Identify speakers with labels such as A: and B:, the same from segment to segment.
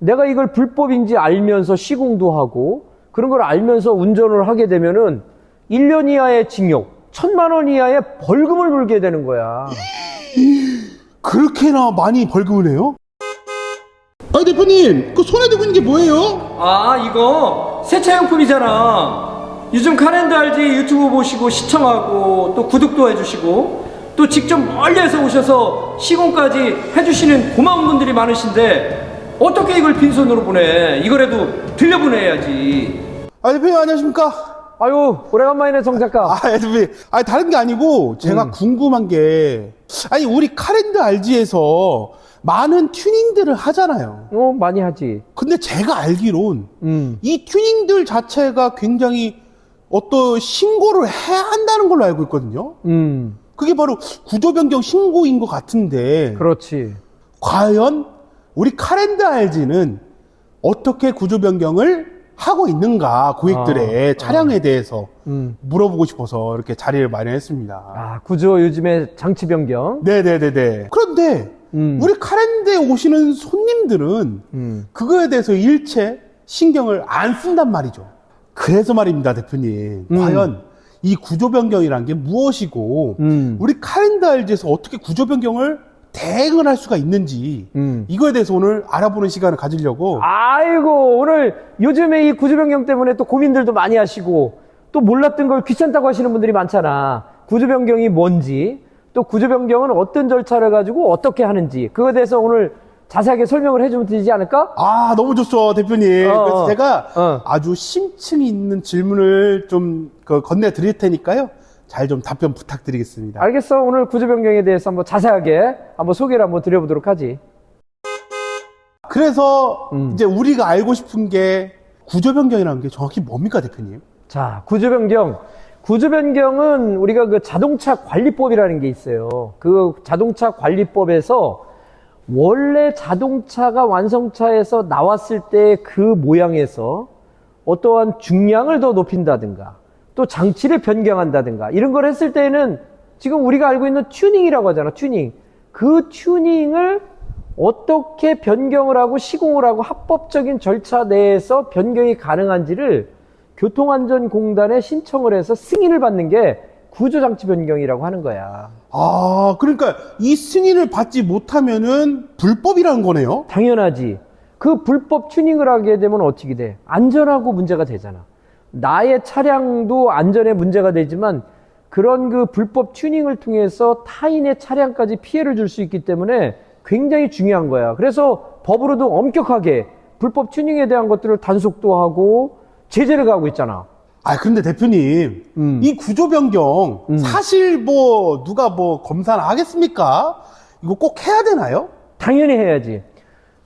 A: 내가 이걸 불법인지 알면서 시공도 하고 그런 걸 알면서 운전을 하게 되면은 1년 이하의 징역, 1,000만 원 이하의 벌금을 물게 되는 거야.
B: 그렇게나 많이 벌금을 내요? 아, 대표님, 그 손에 들고 있는 게 뭐예요?
A: 아, 이거 세차용품이잖아. 요즘 카렌더 알지? 유튜브 보시고 시청하고 또 구독도 해주시고 또 직접 멀리에서 오셔서 시공까지 해주시는 고마운 분들이 많으신데 어떻게 이걸 빈손으로 보내? 이거라도 들려보내야지.
B: 아, 대표님 안녕하십니까?
A: 아유, 오래간만이네, 정 작가.
B: 아, 대표님, 아니 다른 게 아니고 제가 궁금한 게, 아니 우리 카렌더 RG에서 많은 튜닝들을 하잖아요.
A: 많이 하지.
B: 근데 제가 알기론 이 튜닝들 자체가 굉장히 어떤 신고를 해야 한다는 걸로 알고 있거든요. 그게 바로 구조 변경 신고인 것 같은데,
A: 그렇지.
B: 과연 우리 카렌더 RG는 어떻게 구조 변경을 하고 있는가, 고객들의 차량에 대해서 물어보고 싶어서 이렇게 자리를 마련했습니다.
A: 아, 구조 요즘에 장치 변경.
B: 네네네네. 그런데 우리 카렌더에 오시는 손님들은 그거에 대해서 일체 신경을 안 쓴단 말이죠. 그래서 말입니다, 대표님. 과연 이 구조 변경이란 게 무엇이고 우리 카렌더 RG에서 어떻게 구조 변경을 대응을 할 수가 있는지 이거에 대해서 오늘 알아보는 시간을 가지려고.
A: 아이고, 오늘 요즘에 이 구조 변경 때문에 또 고민들도 많이 하시고 또 몰랐던 걸 귀찮다고 하시는 분들이 많잖아. 구조 변경이 뭔지, 또 구조 변경은 어떤 절차를 가지고 어떻게 하는지, 그거에 대해서 오늘 자세하게 설명을 해주면 되지 않을까?
B: 아, 너무 좋죠, 대표님. 그래서 제가
A: 어.
B: 아주 심층이 있는 질문을 좀 건네드릴 테니까요. 잘 좀 답변 부탁드리겠습니다.
A: 알겠어. 오늘 구조 변경에 대해서 한번 자세하게 한번 소개를 한번 드려보도록 하지.
B: 그래서 이제 우리가 알고 싶은 게 구조 변경이라는 게 정확히 뭡니까, 대표님?
A: 자, 구조 변경. 구조 변경은 우리가 그 자동차 관리법이라는 게 있어요. 그 자동차 관리법에서 원래 자동차가 완성차에서 나왔을 때 그 모양에서 어떠한 중량을 더 높인다든가 또 장치를 변경한다든가 이런 걸 했을 때에는 지금 우리가 알고 있는 튜닝이라고 하잖아. 튜닝. 그 튜닝을 어떻게 변경을 하고 시공을 하고 합법적인 절차 내에서 변경이 가능한지를 교통안전공단에 신청을 해서 승인을 받는 게 구조장치 변경이라고 하는 거야.
B: 아, 그러니까 이 승인을 받지 못하면은 불법이라는 거네요?
A: 당연하지. 그 불법 튜닝을 하게 되면 어떻게 돼? 안전하고 문제가 되잖아. 나의 차량도 안전에 문제가 되지만 그런 그 불법 튜닝을 통해서 타인의 차량까지 피해를 줄 수 있기 때문에 굉장히 중요한 거야. 그래서 법으로도 엄격하게 불법 튜닝에 대한 것들을 단속도 하고 제재를 가하고 있잖아.
B: 아, 근데 대표님, 이 구조 변경 사실 뭐 누가 뭐 검사를 하겠습니까? 이거 꼭 해야 되나요?
A: 당연히 해야지.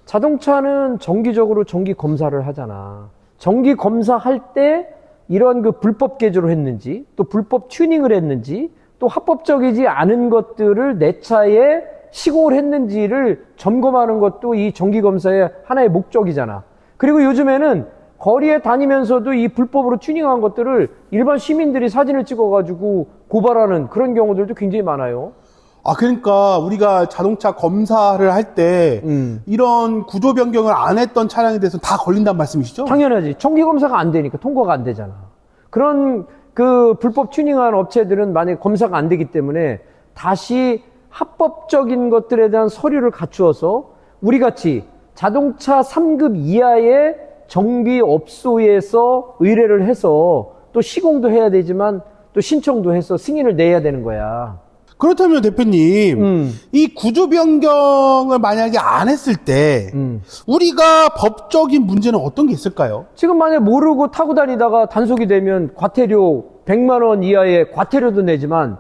A: 자동차는 정기적으로 정기 검사를 하잖아. 정기 검사할 때 이런 그 불법 개조를 했는지, 또 불법 튜닝을 했는지, 또 합법적이지 않은 것들을 내 차에 시공을 했는지를 점검하는 것도 이 정기 검사의 하나의 목적이잖아. 그리고 요즘에는 거리에 다니면서도 이 불법으로 튜닝한 것들을 일반 시민들이 사진을 찍어가지고 고발하는 그런 경우들도 굉장히 많아요.
B: 아, 그러니까 우리가 자동차 검사를 할 때 이런 구조 변경을 안 했던 차량에 대해서는 다 걸린다는 말씀이시죠?
A: 당연하지. 정기 검사가 안 되니까 통과가 안 되잖아. 그런 그 불법 튜닝한 업체들은 만약에 검사가 안 되기 때문에 다시 합법적인 것들에 대한 서류를 갖추어서 우리 같이 자동차 3급 이하의 정비업소에서 의뢰를 해서 또 시공도 해야 되지만 또 신청도 해서 승인을 내야 되는 거야.
B: 그렇다면 대표님, 이 구조 변경을 만약에 안 했을 때 우리가 법적인 문제는 어떤 게 있을까요?
A: 지금 만약에 모르고 타고 다니다가 단속이 되면 과태료 100만 원 이하의 과태료도 내지만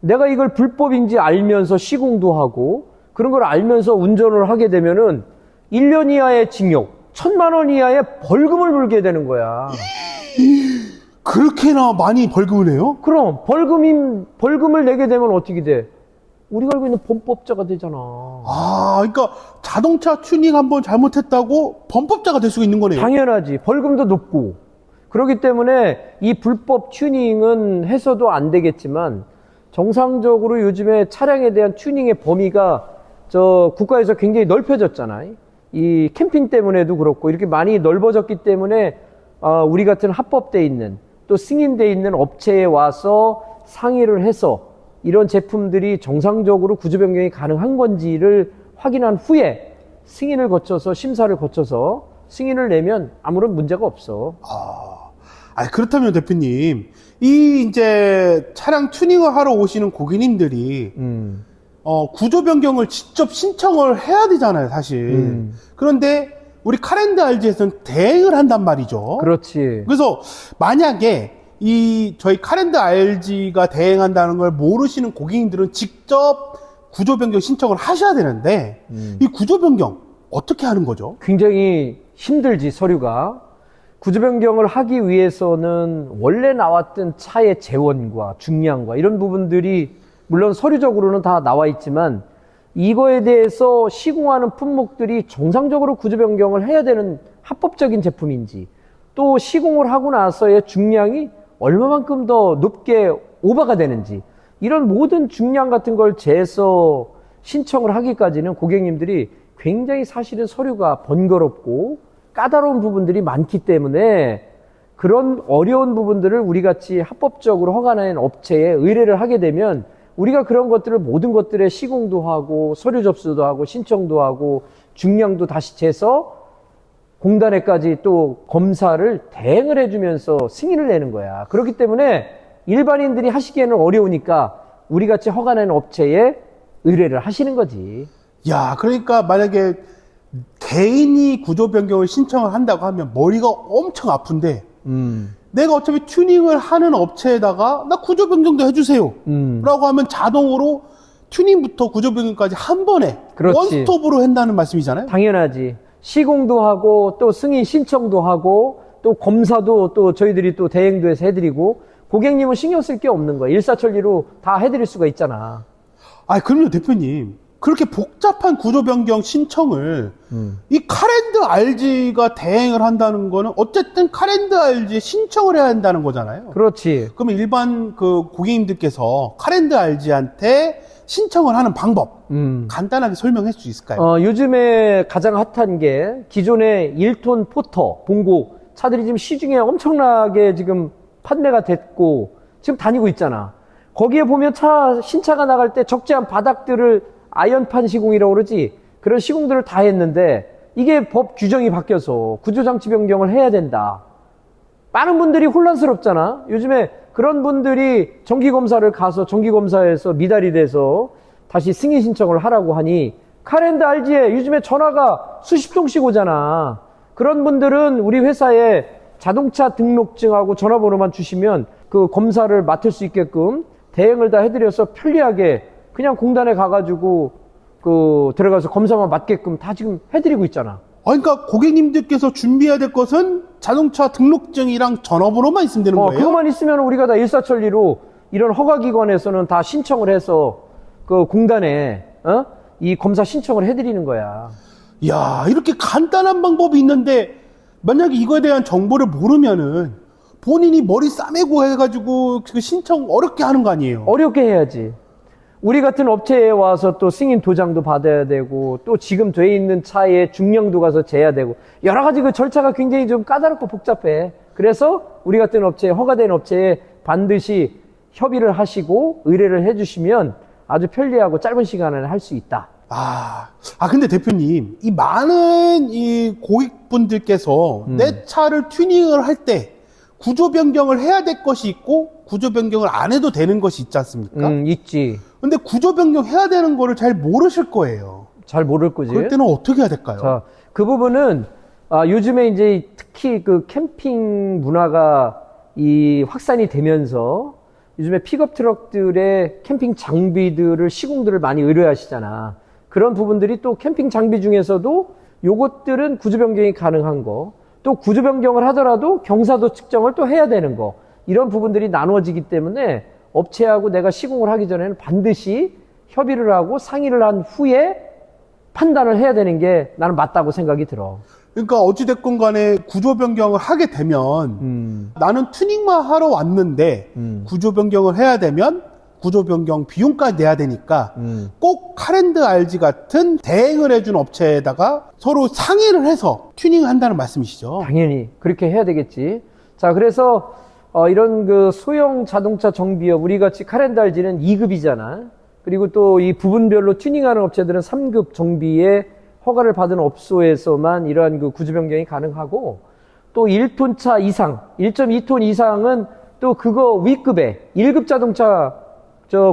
A: 내가 이걸 불법인지 알면서 시공도 하고 그런 걸 알면서 운전을 하게 되면은 1년 이하의 징역, 1,000만 원 이하의 벌금을 물게 되는 거야.
B: 그렇게나 많이 벌금을 내요?
A: 그럼 벌금을 내게 되면 어떻게 돼? 우리가 알고 있는 범법자가 되잖아.
B: 아, 그러니까 자동차 튜닝 한번 잘못했다고 범법자가 될 수가 있는 거네요.
A: 당연하지. 벌금도 높고. 그렇기 때문에 이 불법 튜닝은 해서도 안 되겠지만 정상적으로 요즘에 차량에 대한 튜닝의 범위가 국가에서 굉장히 넓혀졌잖아요. 이 캠핑 때문에도 그렇고 이렇게 많이 넓어졌기 때문에 우리 같은 합법돼 있는 또 승인돼 있는 업체에 와서 상의를 해서 이런 제품들이 정상적으로 구조 변경이 가능한 건지를 확인한 후에 승인을 거쳐서 심사를 거쳐서 승인을 내면 아무런 문제가 없어.
B: 그렇다면 대표님, 이 이제 차량 튜닝을 하러 오시는 고객님들이 구조 변경을 직접 신청을 해야 되잖아요, 사실. 그런데 우리 카렌드 RG에서는 대행을 한단 말이죠.
A: 그렇지.
B: 그래서 만약에 저희 카렌드 RG가 대행한다는 걸 모르시는 고객님들은 직접 구조 변경 신청을 하셔야 되는데 이 구조 변경 어떻게 하는 거죠?
A: 굉장히 힘들지, 서류가. 구조 변경을 하기 위해서는 원래 나왔던 차의 재원과 중량과 이런 부분들이 물론 서류적으로는 다 나와 있지만 이거에 대해서 시공하는 품목들이 정상적으로 구조 변경을 해야 되는 합법적인 제품인지 또 시공을 하고 나서의 중량이 얼마만큼 더 높게 오버가 되는지 이런 모든 중량 같은 걸 재서 신청을 하기까지는 고객님들이 굉장히 사실은 서류가 번거롭고 까다로운 부분들이 많기 때문에 그런 어려운 부분들을 우리같이 합법적으로 허가낸 업체에 의뢰를 하게 되면 우리가 그런 것들을 모든 것들의 시공도 하고 서류 접수도 하고 신청도 하고 중량도 다시 재서 공단에까지 또 검사를 대행을 해주면서 승인을 내는 거야. 그렇기 때문에 일반인들이 하시기에는 어려우니까 우리같이 허가낸 업체에 의뢰를 하시는 거지.
B: 야, 그러니까 만약에 개인이 구조 변경을 신청을 한다고 하면 머리가 엄청 아픈데 내가 어차피 튜닝을 하는 업체에다가 나 구조 변경도 해주세요 라고 하면 자동으로 튜닝부터 구조 변경까지 한 번에
A: 그렇지.
B: 원스톱으로 한다는 말씀이잖아요.
A: 당연하지. 시공도 하고 또 승인 신청도 하고 또 검사도 또 저희들이 또 대행도 해서 해드리고 고객님은 신경 쓸 게 없는 거야. 일사천리로 다 해드릴 수가 있잖아.
B: 그럼요, 대표님. 그렇게 복잡한 구조 변경 신청을 이 카렌드 RG가 대행을 한다는 거는 어쨌든 카렌드 RG에 신청을 해야 한다는 거잖아요.
A: 그렇지.
B: 그러면 일반 그 고객님들께서 카렌드 RG한테 신청을 하는 방법 간단하게 설명할 수 있을까요?
A: 요즘에 가장 핫한 게 기존의 1톤 포터, 봉고 차들이 지금 시중에 엄청나게 지금 판매가 됐고 지금 다니고 있잖아. 거기에 보면 신차가 나갈 때 적재한 바닥들을 아연판 시공이라고 그러지. 그런 시공들을 다 했는데 이게 법 규정이 바뀌어서 구조장치 변경을 해야 된다. 많은 분들이 혼란스럽잖아. 요즘에 그런 분들이 정기검사를 가서 정기검사에서 미달이 돼서 다시 승인 신청을 하라고 하니 카렌드 RG에 요즘에 전화가 수십 통씩 오잖아. 그런 분들은 우리 회사에 자동차 등록증하고 전화번호만 주시면 그 검사를 맡을 수 있게끔 대행을 다 해드려서 편리하게 그냥 공단에 가가지고 들어가서 검사만 받게끔 다 지금 해드리고 있잖아.
B: 그러니까 고객님들께서 준비해야 될 것은 자동차 등록증이랑 전화번호만 있으면 되는 거예요?
A: 그것만 있으면 우리가 다 일사천리로 이런 허가기관에서는 다 신청을 해서 그 공단에 이 검사 신청을 해드리는 거야.
B: 야, 이렇게 간단한 방법이 있는데 만약에 이거에 대한 정보를 모르면은 본인이 머리 싸매고 해가지고 그 신청 어렵게 하는 거 아니에요?
A: 어렵게 해야지. 우리 같은 업체에 와서 또 승인 도장도 받아야 되고 또 지금 돼 있는 차의 중량도 가서 재야 되고 여러 가지 그 절차가 굉장히 좀 까다롭고 복잡해. 그래서 우리 같은 업체, 허가된 업체에 반드시 협의를 하시고 의뢰를 해주시면 아주 편리하고 짧은 시간 안에 할 수 있다.
B: 근데 대표님, 이 많은 이 고객분들께서 내 차를 튜닝을 할 때 구조 변경을 해야 될 것이 있고 구조 변경을 안 해도 되는 것이 있지 않습니까?
A: 있지.
B: 근데 구조 변경 해야 되는 거를 잘 모르실 거예요.
A: 잘 모를 거지.
B: 그럴 때는 어떻게 해야 될까요?
A: 자, 그 부분은 요즘에 이제 특히 그 캠핑 문화가 확산이 되면서 요즘에 픽업 트럭들의 캠핑 장비들을 시공들을 많이 의뢰하시잖아. 그런 부분들이 또 캠핑 장비 중에서도 요것들은 구조 변경이 가능한 거, 또 구조 변경을 하더라도 경사도 측정을 또 해야 되는 거, 이런 부분들이 나누어지기 때문에 업체하고 내가 시공을 하기 전에는 반드시 협의를 하고 상의를 한 후에 판단을 해야 되는 게 나는 맞다고 생각이 들어.
B: 그러니까 어찌됐건 간에 구조 변경을 하게 되면 나는 튜닝만 하러 왔는데 구조 변경을 해야 되면 구조 변경 비용까지 내야 되니까 꼭 카렌드 RG 같은 대행을 해준 업체에다가 서로 상의를 해서 튜닝한다는 말씀이시죠.
A: 당연히 그렇게 해야 되겠지. 자, 그래서 이런 그 소형 자동차 정비업, 우리 같이 카렌드 RG는 2급이잖아. 그리고 또 이 부분별로 튜닝하는 업체들은 3급 정비에 허가를 받은 업소에서만 이러한 그 구조 변경이 가능하고, 또 1톤 차 이상, 1.2톤 이상은 또 그거 위급에 1급 자동차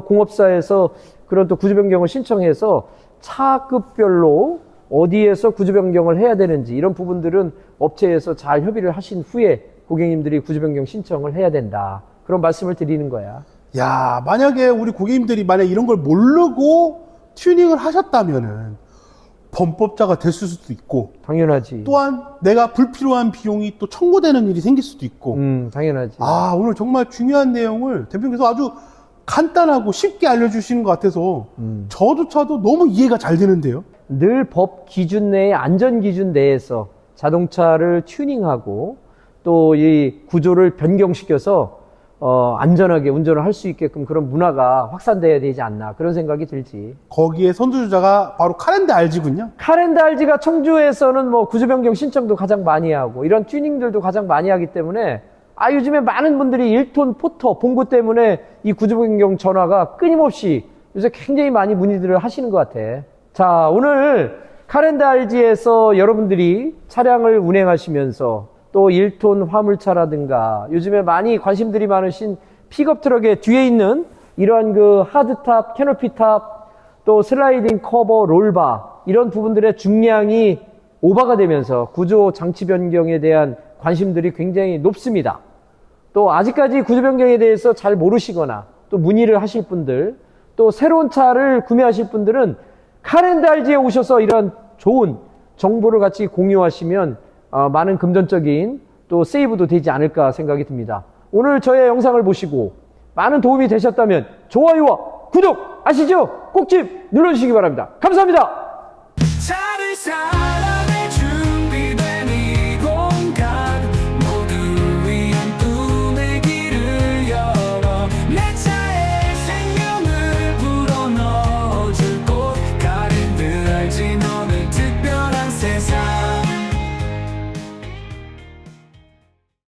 A: 공업사에서 그런 또 구조 변경을 신청해서 차급별로 어디에서 구조 변경을 해야 되는지 이런 부분들은 업체에서 잘 협의를 하신 후에 고객님들이 구조 변경 신청을 해야 된다. 그런 말씀을 드리는 거야.
B: 야, 만약에 우리 고객님들이 만약 이런 걸 모르고 튜닝을 하셨다면은 범법자가 됐을 수도 있고,
A: 당연하지.
B: 또한 내가 불필요한 비용이 또 청구되는 일이 생길 수도 있고.
A: 당연하지.
B: 아, 오늘 정말 중요한 내용을 대표님께서 아주 간단하고 쉽게 알려주시는 것 같아서 저조차도 너무 이해가 잘 되는데요.
A: 늘 법 기준 내에, 안전 기준 내에서 자동차를 튜닝하고 또 이 구조를 변경시켜서 안전하게 운전을 할 수 있게끔 그런 문화가 확산돼야 되지 않나, 그런 생각이 들지.
B: 거기에 선두주자가 바로 카렌드 RG군요.
A: 카렌드 RG가 청주에서는 뭐 구조 변경 신청도 가장 많이 하고 이런 튜닝들도 가장 많이 하기 때문에 요즘에 많은 분들이 1톤 포터 봉고 때문에 이 구조 변경 전화가 끊임없이 요새 굉장히 많이 문의들을 하시는 것 같아. 자, 오늘 카렌드 RG에서 여러분들이 차량을 운행하시면서 또 1톤 화물차라든가 요즘에 많이 관심들이 많으신 픽업 트럭의 뒤에 있는 이러한 그 하드탑, 캐노피탑, 또 슬라이딩 커버, 롤바 이런 부분들의 중량이 오버가 되면서 구조 장치 변경에 대한 관심들이 굉장히 높습니다. 또 아직까지 구조 변경에 대해서 잘 모르시거나 또 문의를 하실 분들, 또 새로운 차를 구매하실 분들은 카렌드 RG에 오셔서 이런 좋은 정보를 같이 공유하시면 많은 금전적인 또 세이브도 되지 않을까 생각이 듭니다. 오늘 저의 영상을 보시고 많은 도움이 되셨다면 좋아요와 구독 아시죠? 꼭 좀 눌러주시기 바랍니다. 감사합니다.